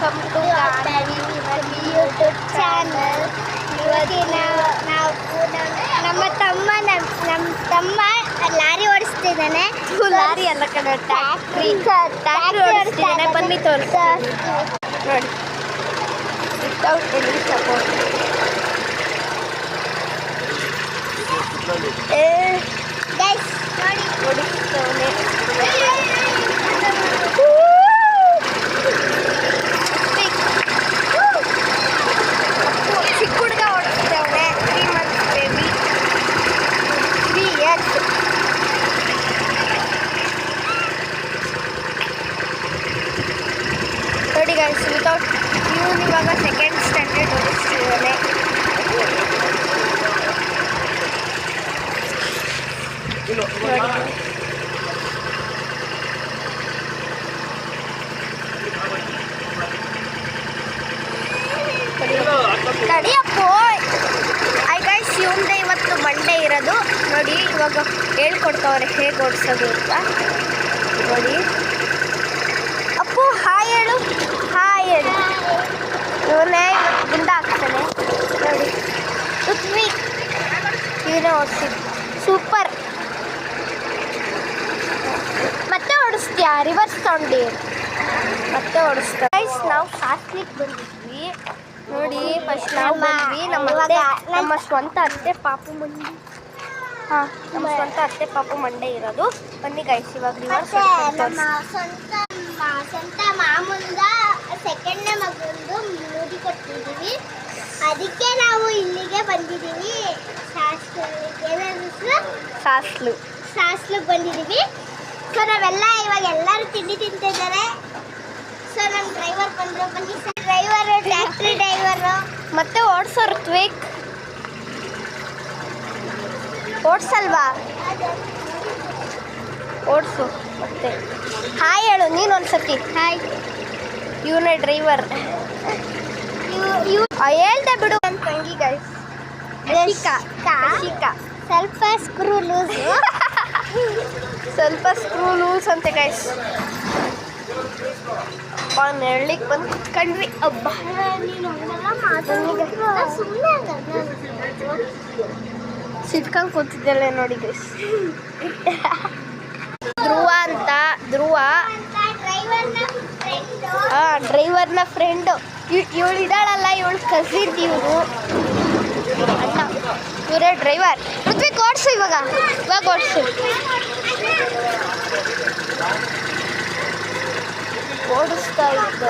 Welcome to YouTube channel. ಇವತ್ತಿನ ನಾವು ನಮ್ಮ ತಮ್ಮ ಲಾರಿ ಓಡಿಸ್ತಿದ್ದಾನೆ. ಲಾರಿ ಅಲ್ಲ ಕಡೆ ಟ್ಯಾಕ್ಟ್ರಿ ಓಡಿಸ್ತಿದ್ದಾನೆ. ಬನ್ನಿ ತೋರಿಸ ನೋಡಿ. Without any support. ಗೈಸ್ ನೋಡಿ ಓಡಿಸ್ತವನೆ. ಚಿಕ್ಕ ಹುಡುಗ ಓಡಿಸ್ತವನೆ. 3 months ಬೇಬಿ, 3 years. ನೋಡಿ ಗೈಸ್, ವಿತೌಟ್ ಇವನು ಇವಾಗ 2nd standard ಓಡಿಸ್ತಿದ್ದಾನೆ. ತಡಿಯಪ್ಪೋ. ಐ ಗೈಸ್, ಇವಂದೇ ಇವತ್ತು ಮಂಡೇ ಇರೋದು. ನೋಡಿ ಇವಾಗ ಹೇಳ್ಕೊಡ್ತವ್ರೆ ಹೇಗೆ ಓಡಿಸೋದು ಅಂತ. ನೋಡಿ ಅಪ್ಪು, ಹಾಯ್ ಹೇಳು. ಹಾಯ್ ಹೇಳು. ಇವನೇ ಇವತ್ತು ಗುಂಡ ಹಾಕ್ತಾನೆ. ನೋಡಿ ಪೃಥ್ವಿ ಇವನೇ ಓಡಿಸಿದ್ದು. ಸೂಪರ್. ಮತ್ತೆ ಓಡಿಸ್ತೀಯಾ? ರಿವರ್ಸ್ ತಗೊಂಡು ಮತ್ತೆ ಓಡಿಸ್ತಾ. ಗೈಸ್, ನಾವು ಸಾಸ್ಲಿಕ್ಕೆ ಬಂದಿದ್ವಿ. ನೋಡಿ ಫಸ್ಟ್ ನಾವು ಬಂದ್ವಿ. ನಮ್ಮ ಸ್ವಂತ ಅತ್ತೆ ಪಾಪು ಮಂಡಿ. ಹಾಂ, ನಮ್ಮ ಸ್ವಂತ ಅತ್ತೆ ಪಾಪು ಮಂಡೆ ಇರೋದು. ಬನ್ನಿ ಗೈಸ್, ಇವಾಗ ರಿವರ್ಸ್ ನಮ್ಮ ಸ್ವಂತ ಮಾಮೂಲ್ದ 2ನೇ ಮಗಂದು ಮೂಡಿ ಕೊಟ್ಟಿದ್ದೀವಿ. ಅದಕ್ಕೆ ನಾವು ಇಲ್ಲಿಗೆ ಬಂದಿದ್ದೀವಿ. ಸಾಸ್ಲಿಗೆ ಬಂದಿದ್ದೀವಿ. ಸೊ ನಾವೆಲ್ಲ ಇವಾಗ ಎಲ್ಲರೂ ತಿಂಡಿ ತಿಂತಿದ್ದಾರೆ. ಸೊ ನಮ್ಮ ಡ್ರೈವರ್ ಬಂದರು. ಬನ್ನಿ ಸರ್. ಡ್ರೈವರು ಟ್ಯಾಕ್ಟ್ರಿ ಡ್ರೈವರು. ಮತ್ತೆ ಓಡಿಸೋರು ಟ್ವಿಕ್ ಓಡಿಸಲ್ವಾ? ಓಡಿಸು. ಮತ್ತೆ ಹಾಯ್ ಹೇಳು ನೀನು ಒಂದ್ಸತಿ. ಹಾಯ್. ಇವನೇ ಡ್ರೈವರ್. ಹೇಳ್ದೆ ಬಿಡು. ನನ್ನ ತಂಗಿ ಗೈಸ್, ಸ್ವಲ್ಪ ಸ್ಕ್ರೂ ಲೂಸು. ಸ್ವಲ್ಪ ಸ್ಕ್ರೂ ಲೂಸ್ ಅಂತೆ ಗೈಸ್. ನೆರಳಿಗೆ ಬಂದು ಕುತ್ಕೊಂಡ್ವಿ. ಹಬ್ಬ ಸಿಟ್ಕೊಂಡು ಕೂತಿದ್ದಲ್ಲ ನೋಡಿ ಗೈಸ್. ಧ್ರುವ ಅಂತ. ಧ್ರುವ ಡ್ರೈವರ್ನ ಫ್ರೆಂಡು. ಇವಳು ಇದ್ದಾಳಲ್ಲ, ಇವಳು ಕಸಿನ್. ಇವರು ಅಣ್ಣ, ಇವರೇ ಡ್ರೈವರ್. ಪೃಥ್ವಿ ಓಡಿಸು. ಇವಾಗ ಓಡಿಸು. ಓಡಿಸ್ತಾ ಇದ್ದ